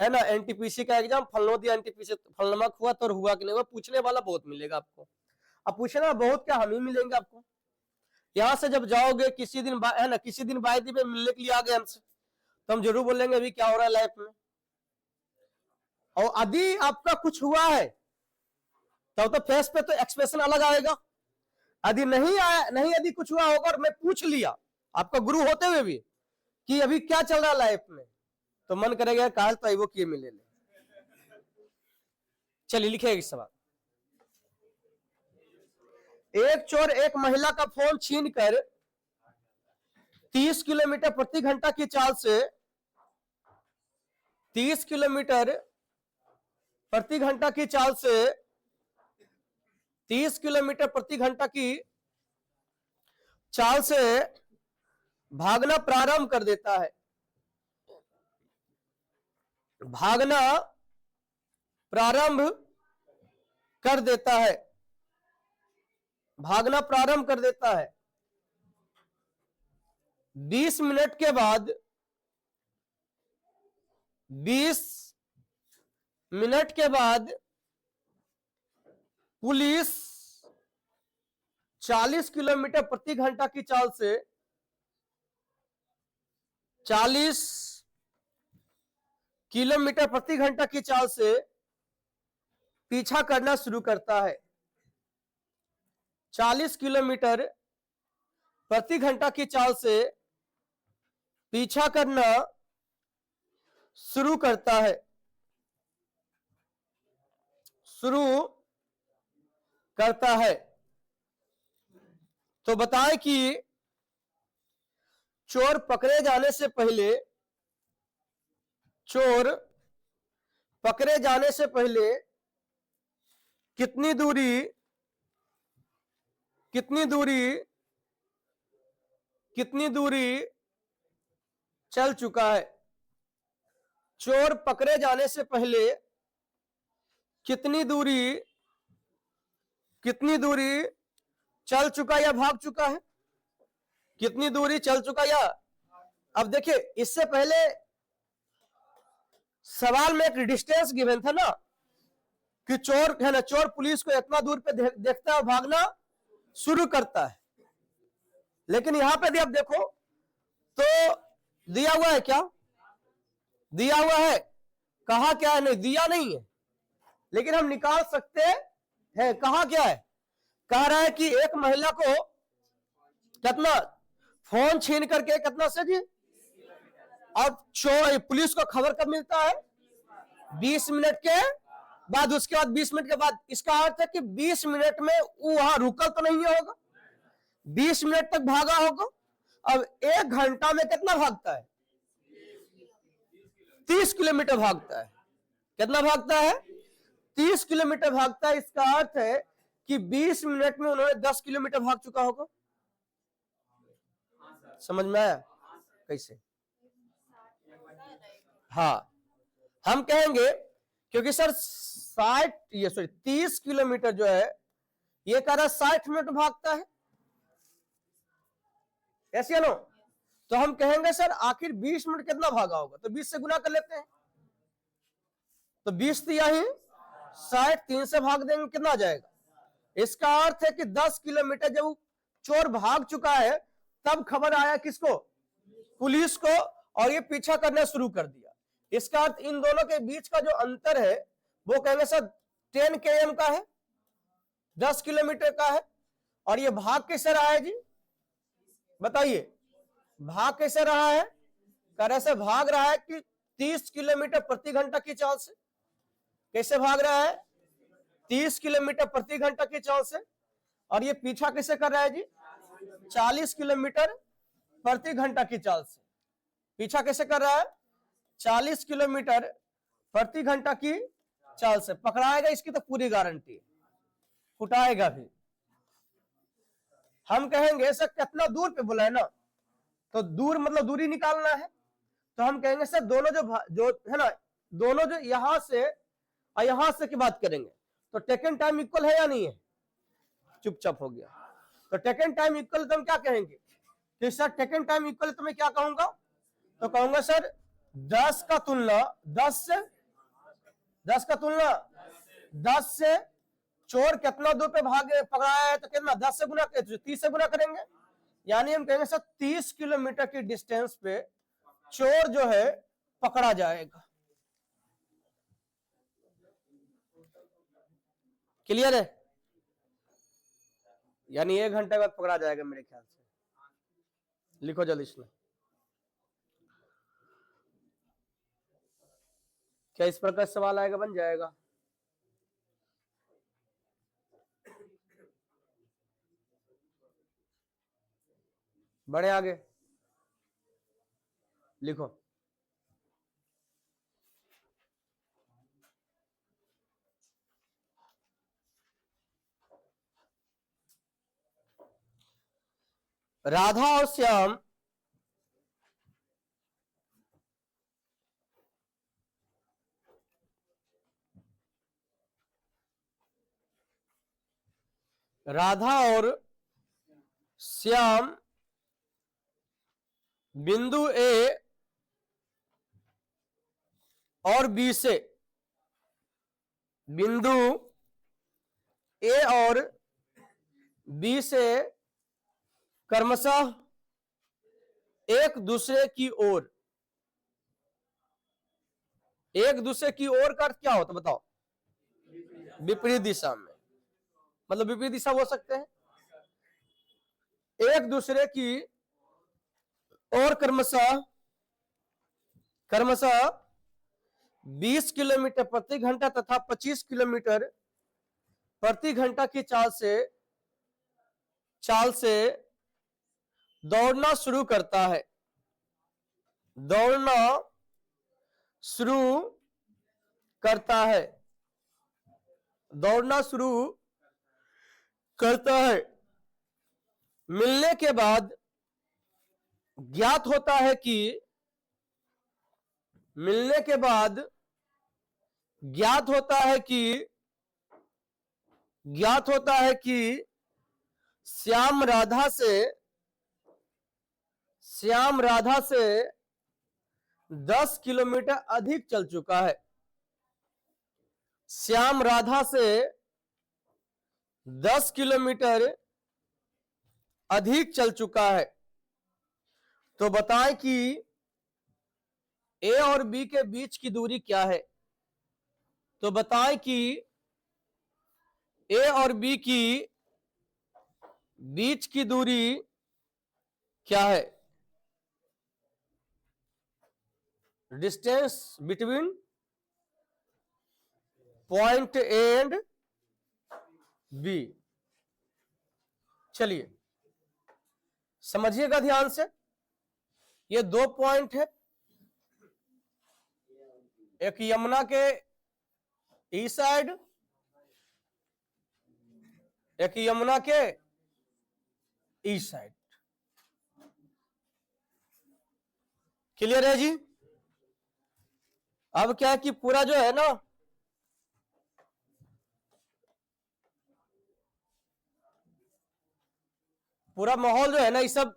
Speaker 1: ना एनटीपीसी का एग्जाम, फलनो दिया एनटीपीसी, फलनमा हुआ तो हुआ कि नहीं हुआ, पूछने वाला बहुत मिलेगा आपको। अब पूछना बहुत क्या, हम ही मिलेंगे आपको। यहां से जब जाओगे किसी दिन है ना, किसी दिन बाई दी में मिलने के लिए आ गए हमसे, तो हम जरूर बोलेंगे अभी क्या हो रहा है लाइफ में। और यदि आपका कुछ हुआ है तब तो फेस पे तो एक्सप्रेशन अलग आएगा। यदि नहीं आया, नहीं यदि कुछ हुआ होगा और मैं पूछ लिया आपका गुरु होते हुए भी कि अभी क्या चल रहा है लाइफ में, तो मन करेगा काल तो वो किए मिले ले। चलिए लिखिए इस सवाल। एक चोर एक महिला का फोन छीनकर 30 किलोमीटर प्रति घंटा की चाल से 30 किलोमीटर प्रति घंटा की चाल से 30 किलोमीटर प्रति घंटा की चाल से भागना प्रारंभ कर देता है। भागना प्रारंभ कर देता है, भागना प्रारंभ कर देता है। 20 मिनट के बाद 20 मिनट के बाद पुलिस 40 किलोमीटर प्रति घंटा की चाल से 40 किलोमीटर प्रति घंटा की चाल से पीछा करना शुरू करता है। 40 किलोमीटर प्रति घंटा की चाल से पीछा करना शुरू करता है, शुरू करता है। तो बताएं कि चोर पकड़े जाने से पहले, चोर पकड़े जाने से पहले कितनी दूरी चल चुका है। चोर पकड़े जाने से पहले कितनी दूरी चल चुका या भाग चुका है, कितनी दूरी चल चुका या। अब देखिए, इससे पहले सवाल में एक डिस्टेंस गिवन था ना कि चोर है ना, चोर पुलिस को इतना दूर पे देखता है और भागना शुरू करता है। लेकिन यहां पे भी अब देखो तो दिया हुआ है, क्या दिया हुआ है, कहा क्या है, नहीं दिया नहीं है, लेकिन हम निकाल सकते हैं। कहा क्या है, कह रहा है कि एक महिला को कितना फोन छीन करके कितना से जी, और पुलिस को खबर कब मिलता है, 20 मिनट के बाद। उसके बाद 20 मिनट के बाद, इसका अर्थ है कि 20 मिनट में वो वहां रुकल तो नहीं होगा, 20 मिनट तक भागा होगा। अब 1 घंटा में कितना भागता है, 30 किलोमीटर भागता है। कितना भागता है, 30 किलोमीटर भागता है। इसका अर्थ है कि 20 मिनट में उन्होंने 10 किलोमीटर भाग चुका होगा। समझ में आया कैसे? हाँ, हम कहेंगे क्योंकि सर 30 किलोमीटर जो है ये कह रहा 60 मिनट भागता है, ऐसे है ना। तो हम कहेंगे सर आखिर 20 मिनट कितना भागा होगा, तो 20 से गुना कर लेते हैं, तो 20 दिया ही 60, 3 से भाग देंगे कितना आ जाएगा। इसका अर्थ है कि 10 किलोमीटर जब चोर भाग चुका है तब खबर आया किसको, पुलिस को, और ये पीछा करना शुरू कर दिया। इसका अर्थ इन दोनों के बीच का जो अंतर है वो कहेंगे सर 10 km का है, 10 किलोमीटर का है। और ये भाग कैसे रहा है जी, बताइए भाग कैसे रहा है? करे से भाग रहा है कि 30 किलोमीटर प्रति घंटा की चाल से। कैसे भाग रहा है? 30 किलोमीटर प्रति घंटा की चाल से। और ये पीछा कैसे कर रहा है जी? 40 किलोमीटर प्रति घंटा की चाल से। पीछा कैसे कर रहा है? 40 किलोमीटर प्रति घंटा की चाल से। पकड़ाएगा इसकी तो पूरी गारंटी है, कुटाएगा भी। हम कहेंगे सर कितना दूर पे बोला है ना, तो दूर मतलब दूरी निकालना है। तो हम कहेंगे सर दोनों जो है ना, दोनों जो यहां से और यहां से की बात करेंगे तो टेकन टाइम इक्वल है या नहीं है? चुपचाप हो गया। तो टेकन टाइम इक्वल तो हम क्या कहेंगे कि सर टेकन टाइम इक्वल तो मैं क्या कहूंगा? तो कहूंगा सर 10 का तुलना 10 से चोर कितना दूर पे भागे पकड़ाया है, तो कितना 10 से गुना 30 से गुना करेंगे। यानी हम कहेंगे सर 30 किलोमीटर की डिस्टेंस पे चोर जो है पकड़ा जाएगा। क्लियर है? यानी 1 घंटे बाद पकड़ा जाएगा मेरे ख्याल से। लिखो जल्दी इसमें। क्या इस प्रकार सवाल आएगा? बन जाएगा। बढ़े आगे, लिखो। राधा और श्याम बिंदु ए और बी से, बिंदु ए और बी से क्रमशः एक दूसरे की ओर का अर्थ क्या होता बताओ? विपरीत दिशा में, मतलब विपरीत दिशा हो सकते हैं। एक दूसरे की ओर क्रमशः 20 किलोमीटर प्रति घंटा तथा 25 किलोमीटर प्रति घंटा की चाल से दौड़ना शुरू करता है। मिलने के बाद ज्ञात होता है कि श्याम राधा से 10 किलोमीटर अधिक चल चुका है। श्याम राधा से 10 किलोमीटर अधिक चल चुका है। तो बताएं कि ए और बी के बीच की दूरी क्या है? तो बताएं कि ए और बी की बीच की दूरी क्या है? Distance between point A and B. चलिए समझिएगा ध्यान से। ये 2 पॉइंट है, एक यमुना के ईस्ट साइड, एक यमुना के ईस्ट साइड। क्लियर है जी? अब क्या है कि पूरा जो है ना पूरा माहौल जो है ना ये सब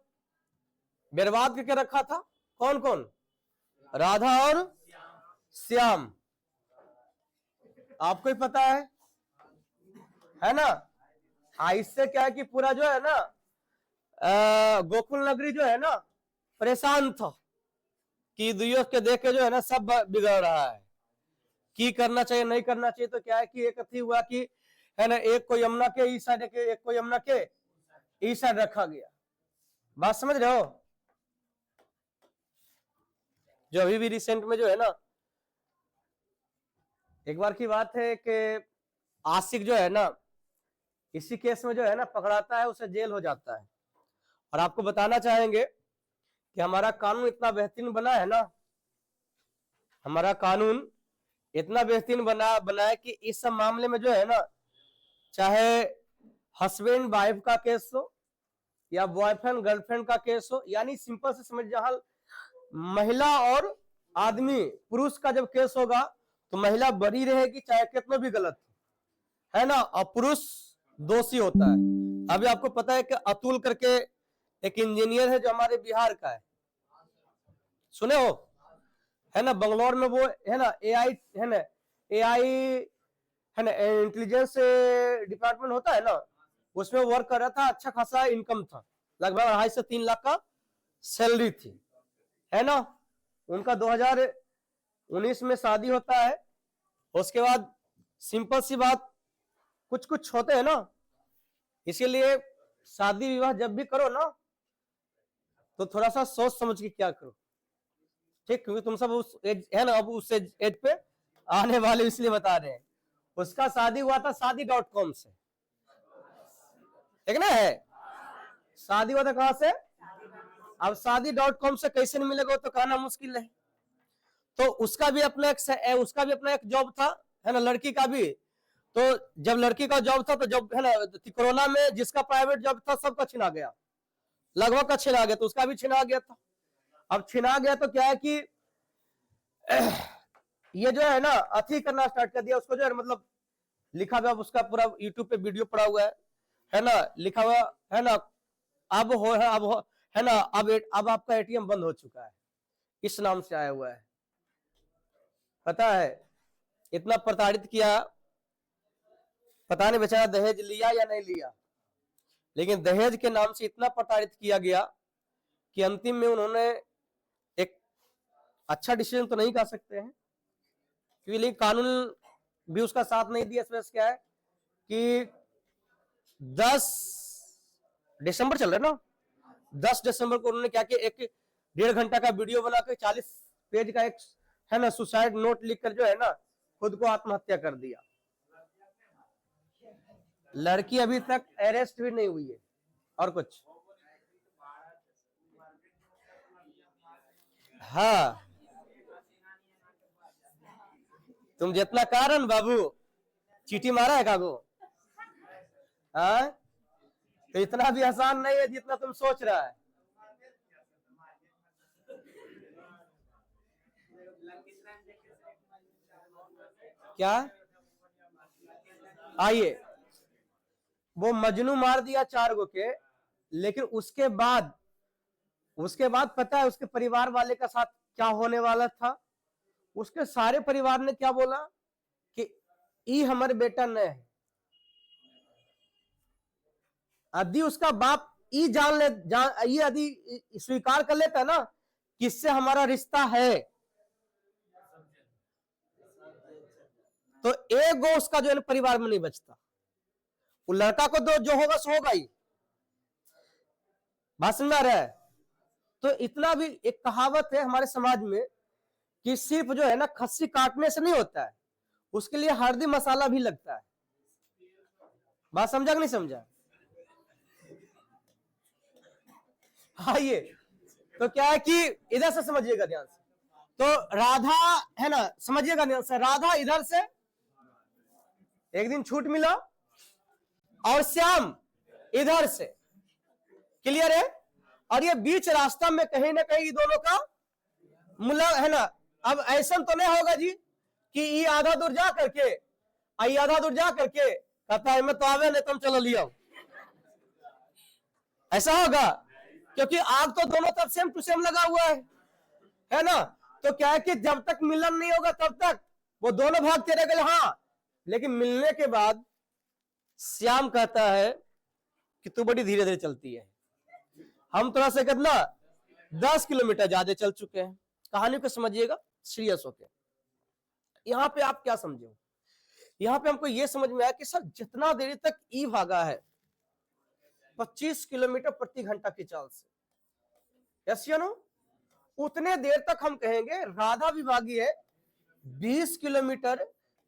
Speaker 1: बर्बाद करके रखा था। कौन कौन? राधा और श्याम। आपको ही पता है ना? इससे क्या है कि पूरा जो है ना गोकुल नगरी जो है ना परेशान था। कि दुइयों के देख के जो है ना सब बिगड़ रहा है, की करना चाहिए नहीं करना चाहिए। तो क्या है कि एक अथी हुआ कि है ना, एक को यमुना के इस साइड के, एक को यमुना के इस साइड रखा गया। बात समझ रहे हो? जो अभी भी रिसेंट में जो है ना, एक बार की बात है कि आशिक जो है ना, इसी केस में जो है ना पकड़ाता है, उसे जेल हो जाता है। और आपको बताना चाहेंगे कि हमारा कानून इतना बेहतरीन बना है ना, हमारा कानून इतना बेहतरीन बना है कि इस सब मामले में जो है ना, चाहे हस्बैंड वाइफ का केस हो या बॉयफ्रेंड गर्लफ्रेंड का केस हो, यानी सिंपल से समझ, जहां महिला और आदमी पुरुष का जब केस होगा तो महिला बरी रहेगी चाहे कितना भी गलत है ना, और पुरुष दोषी होता है। अभी आपको पता है कि अतुल करके एक इंजीनियर है जो हमारे बिहार का है, सुने हो है ना, बंगलौर में वो है ना एआई है ना, एआई है ना, इंटेलिजेंस डिपार्टमेंट होता है ना, उसमें वर्क कर रहा था। अच्छा खासा इनकम था, लगभग 2.5 से 3 लाख का सैलरी थी, है ना। उनका 2019 में शादी होता है। उसके बाद सिंपल सी बात, कुछ कुछ होते हैं ना, इसीलिए शादी विवाह जब भी करो ना तो थोड़ा सा सोच समझ के क्या करो, ठीक, क्योंकि तुम सब उस एज है ना, अब उस एज पे आने वाले, इसलिए बता रहे हैं। उसका शादी हुआ था शादी.com से, ठीक ना है, शादी हुआ था कहां से? अब शादी.com से कैसे नहीं मिलेगा तो कहना मुश्किल है। तो उसका भी अपना एक जॉब था, है ना, लड़की का भी। तो जब लड़की का जॉब था तो जब है ना कोरोना में जिसका प्राइवेट जॉब था सबका छिना गया, लगभग का छिना गया, तो उसका भी छिना गया था। अब छिना गया तो क्या है कि ये जो है ना अथी करना स्टार्ट कर दिया उसको, जो है मतलब लिखा हुआ उसका पूरा यूट्यूब पे वीडियो पड़ा हुआ है ना, लिखा हुआ है ना, अब हो है ना, अब आपका एटीएम बंद हो चुका है, इस नाम से आया हुआ है। पता है इतना प्रताड़ित किया, पता नहीं बेचारा दहेज लिया या नहीं लिया, लेकिन दहेज के नाम से इतना प्रताड़ित किया गया कि अंतिम में उन्होंने एक अच्छा डिसीजन तो नहीं कर सकते हैं, क्योंकि कानून भी उसका साथ नहीं दिया। इस वजह से क्या है कि 10 दिसंबर चल रहा है ना, 10 दिसंबर को उन्होंने क्या किया, 1.5 घंटा का वीडियो बनाकर 40 पेज का एक है ना सुसाइड नोट लिखकर जो है ना खुद को आत्महत्या कर दिया। लड़की अभी तक अरेस्ट भी नहीं हुई है। और कुछ? हाँ, तुम जितना कारण बाबू चीटी मारा है कागो, हाँ, तो इतना भी आसान नहीं है जितना तुम सोच रहा है। क्या? आइए, वो मजनू मार दिया 4 गो के, लेकिन उसके बाद पता है उसके परिवार वाले का साथ क्या होने वाला था? उसके सारे परिवार ने क्या बोला कि ई हमारे बेटा ने है। यदि उसका बाप ई ये यदि स्वीकार कर लेता ना किससे हमारा रिश्ता है, तो एक गो उसका जो है परिवार में नहीं बचता। वो लड़का को जो होगा सो होगा ही। बात समझ रहा है? तो इतना भी एक कहावत है हमारे समाज में कि सिर्फ जो है ना खस्सी काटने से नहीं होता है, उसके लिए हल्दी मसाला भी लगता है। बात समझा कि नहीं समझा? आइए, तो क्या है कि इधर से समझिएगा ध्यान से। तो राधा है ना, समझिएगा ध्यान से, राधा इधर से एक दिन छूट मिला और श्याम इधर से, क्लियर है? और ये बीच रास्ता में कहीं ना कहीं दोनों का मुला है ना। अब ऐसा तो नहीं होगा जी कि ये आधा दूर जा करके आधा दूर जा करके कहता है मैं तो आवे नहीं तुम चलो लिया, ऐसा होगा? क्योंकि आग तो दोनों तरफ सेम टू सेम लगा हुआ है ना। तो क्या है कि जब तक मिलन नहीं होगा तब तक वो दोनों भागते रह गए। हाँ, लेकिन मिलने के बाद श्याम कहता है कि तू बड़ी धीरे धीरे चलती है, हम थोड़ा सा कितना 10 किलोमीटर ज्यादा चल चुके हैं। कहानी को समझिएगा सीरियस होके। यहाँ पे आप क्या समझे हो, यहाँ पे हमको ये समझ में आया कि सर जितना देरी तक ई भागा है 25 किलोमीटर प्रति घंटा की चाल से, यस या नो, उतने देर तक हम कहेंगे राधा भी भागी है 20 किलोमीटर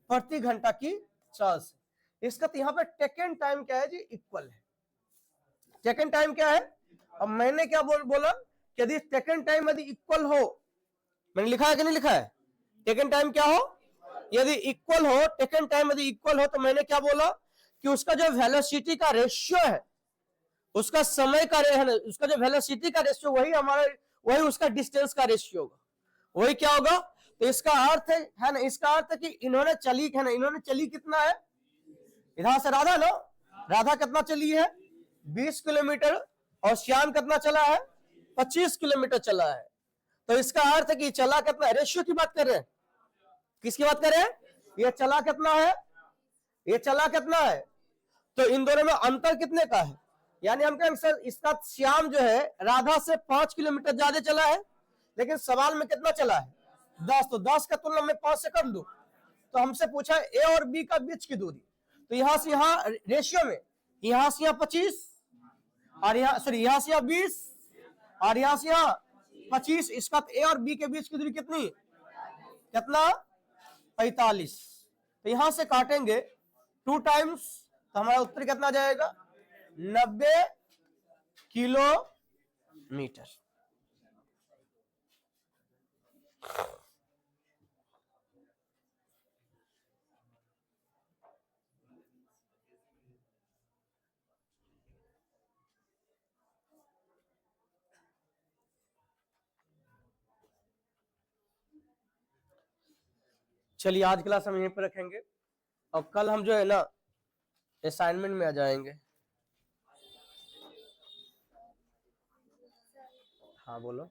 Speaker 1: प्रति घंटा की चाल से। इसका तो यहाँ पे टेकन टाइम क्या है जी, इक्वल है। टेकन टाइम क्या है, अब मैंने क्या बोला कि यदि टेकन टाइम यदि इक्वल हो, मैंने लिखा है कि नहीं लिखा है, टेकन टाइम क्या हो, यदि इक्वल हो, टेकन टाइम यदि इक्वल हो, तो मैंने क्या बोला कि उसका जो वेलोसिटी का रेशियो है, उसका समय का है ना, उसका जो वेलोसिटी का रेशियो वही उसका डिस्टेंस का रेशियो होगा, वही क्या होगा। तो इसका अर्थ है ना, इसका अर्थ है कि इन्होंने चली कितना है, इधर से राधा ना, राधा कितना चली है 20 किलोमीटर और श्याम कितना चला है 25 किलोमीटर चला है। तो इसका अर्थ है कि चला कितना, रेशियो की बात कर रहे हैं, किसकी बात कर रहे हैं, ये चला कितना है, ये चला कितना है, तो इन दोनों में अंतर कितने का है, यानी हम कहेंगे सर इसका श्याम जो है राधा से 5 किलोमीटर ज्यादा चला है, लेकिन सवाल में कितना चला है 10, तो 10 का तुलना में 5 से कर दो। तो हमसे पूछा ए और बी का बीच की दूरी, तो यहां से यहां रेशियो में यहां से यहां 25 और यहां यहां से यहां 20 और यहां से यहां 25, इसका ए और बी के बीच की दूरी कितनी, कितना 45। तो यहां से काटेंगे 2 टाइम्स, तो हमारा उत्तर कितना जाएगा 90 किलोमीटर। चलिए आज क्लास हम यहीं पर रखेंगे और कल हम जो है ना असाइनमेंट में आ जाएंगे। हाँ बोलो।